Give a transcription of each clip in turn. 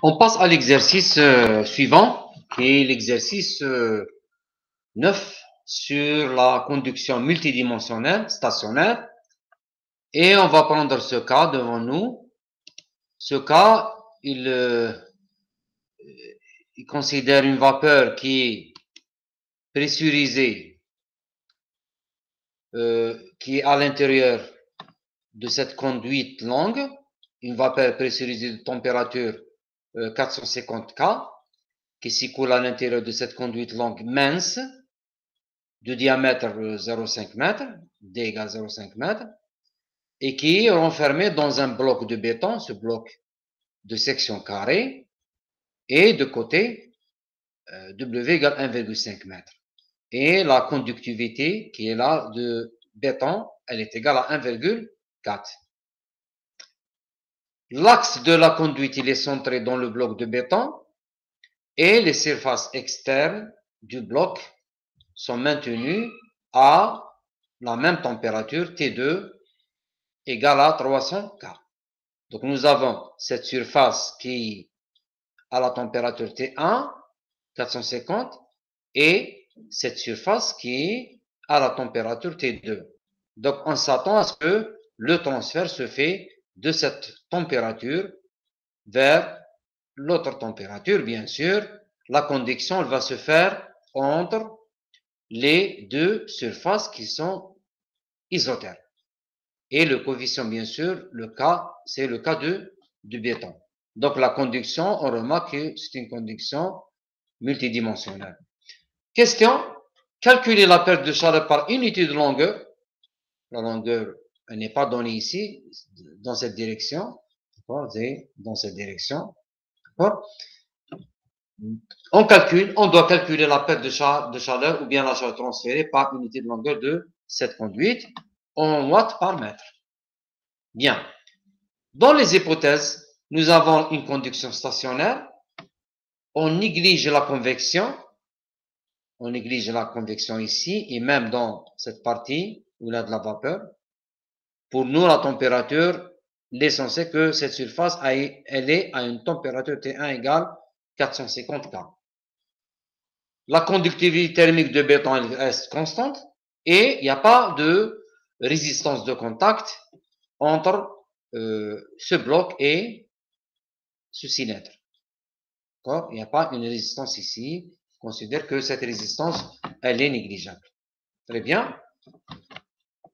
On passe à l'exercice suivant, qui est l'exercice 9 sur la conduction multidimensionnelle stationnaire. Et on va prendre ce cas devant nous. Ce cas, il considère une vapeur qui est pressurisée, qui est à l'intérieur de cette conduite longue, une vapeur pressurisée de température 450 K, qui s'écoule à l'intérieur de cette conduite longue mince, de diamètre 0,5 m, D égale 0,5 m, et qui est renfermé dans un bloc de béton, ce bloc de section carrée, et de côté, W égale 1,5 m. Et la conductivité qui est là de béton, elle est égale à 1,4. L'axe de la conduite, il est centré dans le bloc de béton, et les surfaces externes du bloc sont maintenues à la même température, T2 égale à 300 K. Donc nous avons cette surface qui à la température T1, 450, et cette surface qui est à la température T2. Donc on s'attend à ce que le transfert se fait de cette température vers l'autre température, bien sûr. La conduction elle va se faire entre les deux surfaces qui sont isothermes. Et le coefficient, bien sûr, c'est le cas du béton. Donc la conduction, on remarque que c'est une conduction multidimensionnelle. Question, calculer la perte de chaleur par unité de longueur. La longueur, elle n'est pas donnée ici, dans cette direction. C'est dans cette direction. On doit calculer la perte de chaleur ou bien la chaleur transférée par unité de longueur de cette conduite en watts par mètre. Bien. Dans les hypothèses, nous avons une conduction stationnaire. On néglige la convection. On néglige la convection ici et même dans cette partie où il y a de la vapeur. Pour nous, la température, l'essentiel c'est que cette surface, elle est à une température T1 égale 450 K. La conductivité thermique de béton elle reste constante et il n'y a pas de résistance de contact entre ce bloc et ce cylindre. Il n'y a pas une résistance ici. On considère que cette résistance, elle est négligeable. Très bien.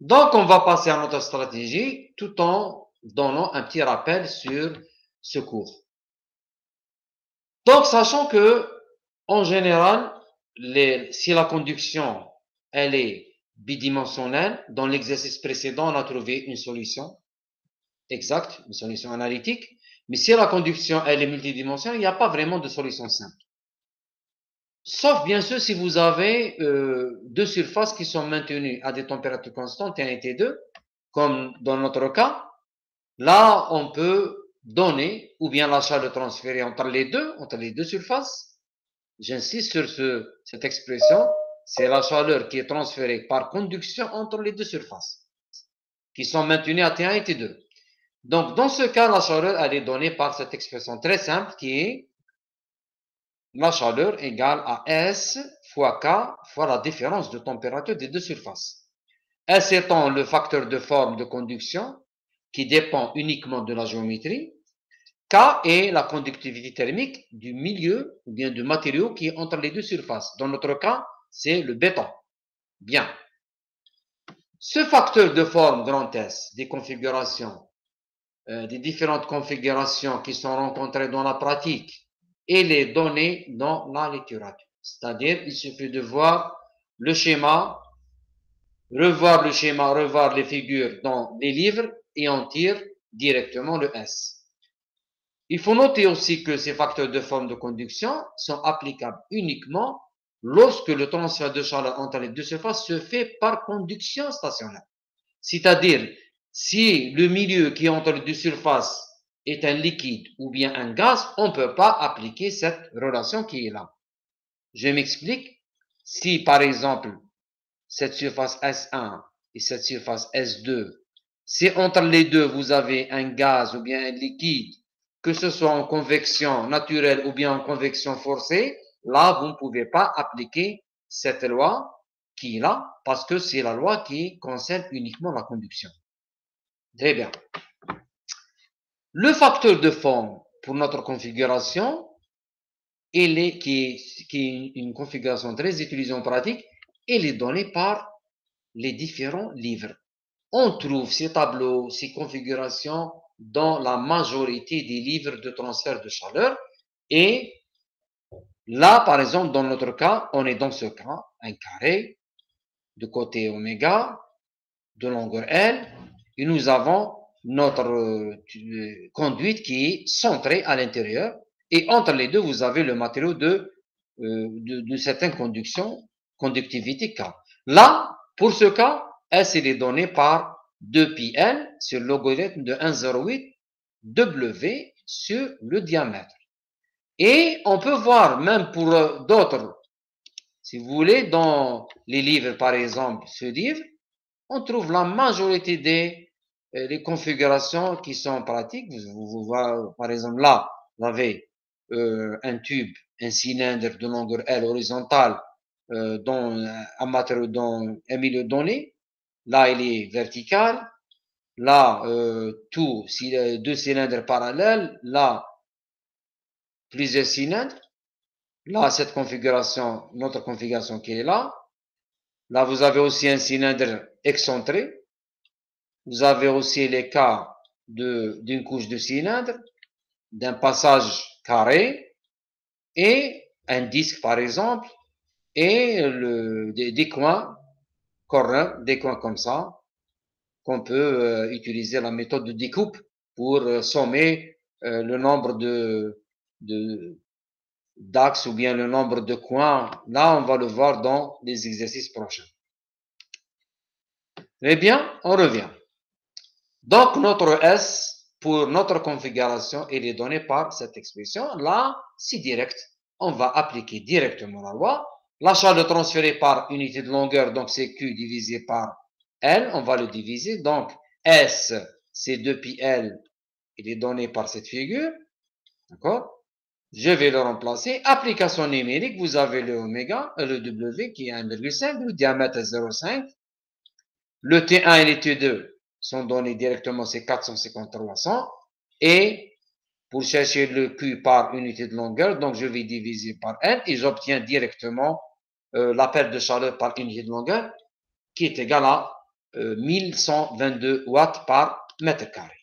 Donc, on va passer à notre stratégie tout en donnant un petit rappel sur ce cours. Donc, sachant que, en général, si la conduction, elle est bidimensionnelle, dans l'exercice précédent, on a trouvé une solution exacte, une solution analytique. Mais si la conduction, elle est multidimensionnelle, il n'y a pas vraiment de solution simple. Sauf, bien sûr, si vous avez deux surfaces qui sont maintenues à des températures constantes, T1 et T2, comme dans notre cas. Là, on peut donner, ou bien la chaleur transférée entre les deux surfaces. J'insiste sur cette expression. C'est la chaleur qui est transférée par conduction entre les deux surfaces, qui sont maintenues à T1 et T2. Donc, dans ce cas, la chaleur, elle est donnée par cette expression très simple qui est la chaleur égale à S fois K fois la différence de température des deux surfaces. S étant le facteur de forme de conduction qui dépend uniquement de la géométrie. K est la conductivité thermique du milieu ou bien du matériau qui est entre les deux surfaces. Dans notre cas, c'est le béton. Bien. Ce facteur de forme grand S des configurations, des différentes configurations qui sont rencontrées dans la pratique, et les données dans la littérature. C'est-à-dire, il suffit de voir le schéma, revoir les figures dans les livres et en tire directement le S. Il faut noter aussi que ces facteurs de forme de conduction sont applicables uniquement lorsque le transfert de chaleur entre les deux surfaces se fait par conduction stationnaire. C'est-à-dire, si le milieu qui est entre les deux surfaces est un liquide ou bien un gaz, on ne peut pas appliquer cette relation qui est là. Je m'explique. Si, par exemple, cette surface S1 et cette surface S2, si entre les deux, vous avez un gaz ou bien un liquide que ce soit en convection naturelle ou bien en convection forcée, là, vous ne pouvez pas appliquer cette loi qui est là, parce que c'est la loi qui concerne uniquement la conduction. Très bien. Le facteur de forme pour notre configuration, qui est une configuration très utilisée en pratique, elle est donnée par les différents livres. On trouve ces tableaux, ces configurations dans la majorité des livres de transfert de chaleur. Et là, par exemple, dans notre cas, on est dans ce cas, un carré de côté oméga, de longueur L, et nous avons notre conduite qui est centrée à l'intérieur. Et entre les deux, vous avez le matériau de certaines conductivité K. Là, pour ce cas, S est donné par 2πL sur le logarithme de 1,08 W sur le diamètre. Et on peut voir même pour d'autres, si vous voulez, dans les livres, par exemple, ce livre, on trouve la majorité des configurations qui sont pratiques. Vous voyez, par exemple, là, vous avez un tube, un cylindre de longueur L horizontale dans un matériau dans un milieu donné. Là, il est vertical. Là, deux cylindres parallèles. Là, plusieurs cylindres. Là, cette configuration, notre configuration qui est là. Là, vous avez aussi un cylindre excentré. Vous avez aussi les cas d'une couche de cylindre, d'un passage carré et un disque, par exemple, et des coins corners, des coins comme ça, qu'on peut utiliser la méthode de découpe pour sommer le nombre d'axes ou bien le nombre de coins. Là, on va le voir dans les exercices prochains. Eh bien, on revient. Donc, notre S, pour notre configuration, il est donné par cette expression. Là, c'est direct. On va appliquer directement la loi. La chaleur transférée par unité de longueur, donc c'est Q divisé par L. On va le diviser. Donc, S, c'est 2πL. Il est donné par cette figure. D'accord? Je vais le remplacer. Application numérique, vous avez le oméga, le W qui est 1,5, le diamètre est 0,5. Le T1 et le T2 sont donnés directement, c'est 450-300. Et pour chercher le Q par unité de longueur, donc je vais diviser par N et j'obtiens directement la perte de chaleur par unité de longueur qui est égale à 1122 watts par mètre carré.